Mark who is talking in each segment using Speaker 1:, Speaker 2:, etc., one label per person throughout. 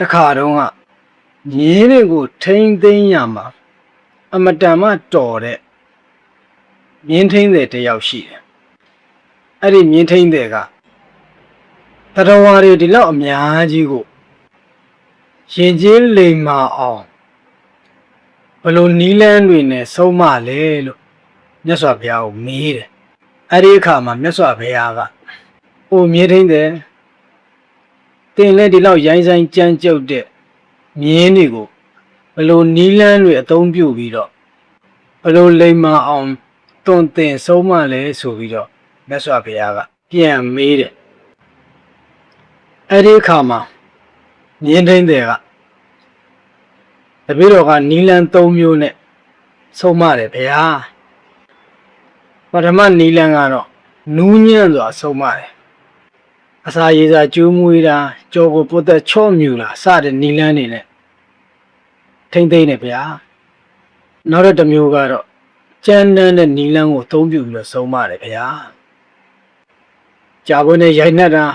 Speaker 1: တခါတော့ကမြင်းတွေကိုထိမ့်သိမ်းရမှာအမတန်မှတော်တဲ့မြင်းထိမ့်တဲ့တယောက်ရှိတယ်အဲ့ဒီမြင်းထိမ့်တဲ့ကတရဝါတွေဒီလောက်အများကြီးကိုရင်ကျေးလိမ်မာအောင်ဘလို့နီးလန်းတွေနဲ့ဆုံးမလဲလို့မြတ်စွာဘုရားကိုမေးတယ်အဲ့ဒီအခါမှာမြတ်စွာဘုရားကအိုမြင်းထိမ့်တဲ့တင်လဲဒီလောက်ရိုင်းဆိုင်ကြမ်းကြုတ်တဲ့မြင်းတွေကိုဘလို့နီးလန်းတွေအသုံးပြုပြီးတော့ဘလို့လိမ္မာအောင်တွင်တင်ဆုံးမလဲဆိုပြီးတော့မြတ်စွာဘုရားကပြန်မေးတယ်အဲ့ဒီအခါမှာမြင်းထိမ့်တဲ့ကတပည့်တော်ကနီးလန်း၃မျိုးနဲ့ဆုံးမတယ်ဗျာပထမနီးလန်းကတော့နူးညံ့စွာဆုံးမတယ်အစာရေစာကျိုးမွေးတာကြောကိုပုတ်သက်ချော့မြူလာစတဲ့နီလန်းနေနဲ့ထိမ့်သိမ့်နေဗျာနောက်တစ်မျိုးကတော့ကြမ်းတမ်းတဲ့နီလန်းကိုအသုံးပြုပြီးတော့ဆုံးမတယ်ဗျာကြာပွင့်နဲ့ရိုက်နှက်တာ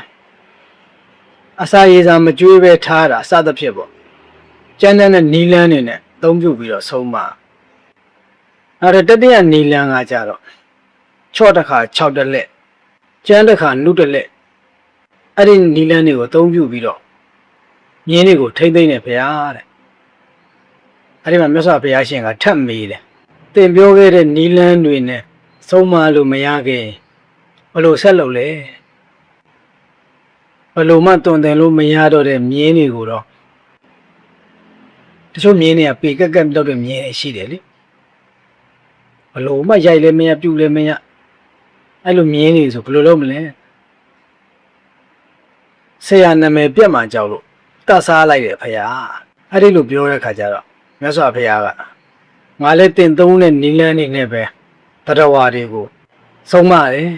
Speaker 1: အစာရေစာမကျွေးပဲထားတာစသဖြင့်ပေါ့ကြမ်းတမ်းတဲ့နီလန်းနေနဲ့အသုံးပြုပြီးတော့ဆုံးမနောက်တတိယနီလန်းကကြတော့ချော့တစ်ခါ6တက်လက်ကြမ်းတစ်ခါနုတက်လက်အဲ့ဒီနီလန်းတွေကိုအသုံးပြုပြီးတော့မြင်းတွေကိုထိမ့်သိမ့်နေဗျာတဲ့အဲ့ဒီမှာမြတ်စွာဘုရားရှင်ကထပ်မေးတယ်သင်ပြောခဲ့တဲ့နီလန်းတွေနဲ့ဆုံးမလို့မရခဲ့ဘလို့ဆက်လုပ်လဲဘလို့မှတွင်တယ်လို့မရတော့တဲ့မြင်းတွေကိုတော့တချို့မြင်းတွေကပေကက်ကက်လောက်တဲ့မြင်းတွေရှိတယ်လေဘလို့မှရိုက်လည်းမရပြုတ်လည်းမရအဲ့လိုမြင်းတွေဆိုဘလို့လုပ်မလဲဆရာနာမည်ပြတ်မှကြောက်လို့တတ်စားလိုက်တယ်ဖယားအဲ့ဒီလိုပြောတဲ့ခါကျတော့မြတ်စွာဘုရားကငါလည်းတင်သုံးတဲ့နီလန်းနေနဲ့ပဲတရဝါတွေကိုဆုံးမတယ်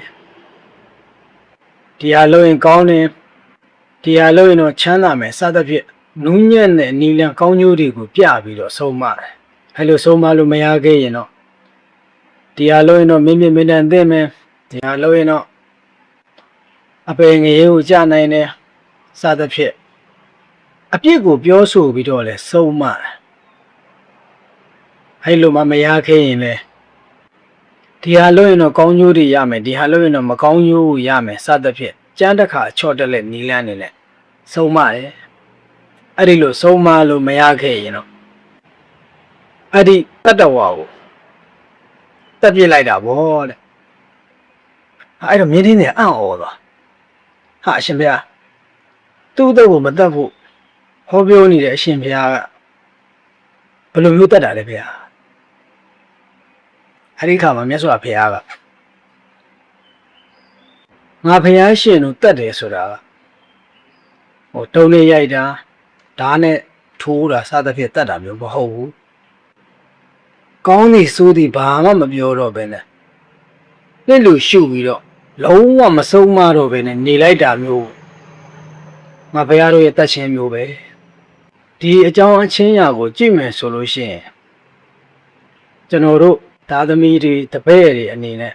Speaker 1: ဒီဟာလို့ရင်ကောင်းတယ်ဒီဟာလို့ရင်တော့ချမ်းသာမယ်စသဖြင့်နူးညံ့တဲ့နီလန်းကောင်းကျိုးတွေကိုပြပြီးတော့ဆုံးမတယ်အဲ့လိုဆုံးမလို့မရခဲ့ရင်တော့ဒီဟာလို့ရင်တော့မင်းမင်းတန်သိမယ်ဒီဟာလို့ရင်တော့အပေငရေကိုကြာနိုင်တယ်စသဖြင့်အပြစ်ကိုပြောဆိုပြီးတော့လဲဆုံးမတယ်အဲ့လိုမှမရခဲ့ရင်လေဒီဟာလို့ရင်တော့ကောင်းကျိုးတွေရမယ်ဒီဟာလို့ရင်တော့မကောင်းကျိုးရမယ်စသဖြင့်ကြမ်းတစ်ခါချော့တက်လက်နီလန်းနေနဲ့ဆုံးမတယ်အဲ့ဒီလိုဆုံးမလို့မရခဲ့ရင်တော့အဲ့ဒီတတ္တဝါကိုတက်ပြစ်လိုက်တာဗောတဲ့အဲ့တော့မြင်းထင်းတွေအံ့ဩသွားဟာအရှင်ဘုရားသူ့အသက်ကိုမတတ်ဖို့ဟောပြောနေတဲ့အရှင်ဘုရားကဘယ်လိုမျိုးတတ်တာလဲဘုရားအဲ့ဒီခါမှာမြတ်စွာဘုရားကငါဘုရားရှင်တို့တတ်တယ်ဆိုတာကဟိုတုံးနဲ့ရိုက်တာဓာတ်နဲ့ထိုးတာစသဖြင့်တတ်တာမျိုးမဟုတ်ဘူးကောင်းသည်ဆိုးသည်ဘာမှမပြောတော့ဘဲနဲ့လက်လူရှုပြီးတော့လုံးဝမဆုံးမတော့ဘဲနဲ့နေလိုက်တာမျိုးငါဘုရားတို့ရဲ့တတ်ခြင်းမျိုးပဲဒီအကြောင်းအချင်းရာကိုကြည့်မယ်ဆိုလို့ရှိရင်ကျွန်တော်တို့သားသမီးတွေတပည့်တွေအနေနဲ့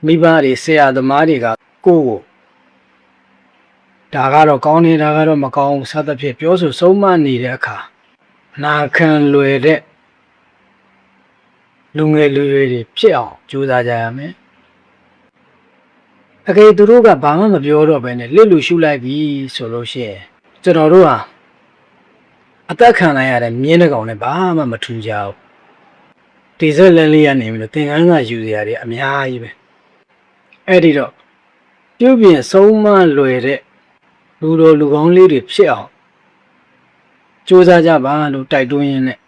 Speaker 1: မိဘတွေဆရာသမားတွေကကိုဒါကတော့ကောင်းနေဒါကတော့မကောင်းစသဖြင့်ပြောဆိုဆုံးမနေတဲ့အခါနာခံလွယ်တဲ့လူငယ်လူရွယ်တွေဖြစ်အောင်ကြိုးစားကြရမယ်အကယ်သူတို့ကဘာမှမပြောတော့ဘဲနဲ့လက်လူရှုလိုက်ပြီဆိုလို့ရှိရင်ကျွန်တော်တို့ဟာအသက်ခံလိုက်ရတဲ့မြင်းတစ်ကောင်နဲ့ဘာမှမထူးကြဘူးဒီစက်လက်လေးကနေပြီးတော့သင်္ကန်းကယူစရာတွေအများကြီးပဲအဲ့ဒီတော့ပြုပြင်ဆုံးမလွယ်တဲ့လူတော်လူကောင်းလေးတွေဖြစ်အောင်ကြိုးစားကြပါလို့တိုက်တွန်းရင်းနဲ့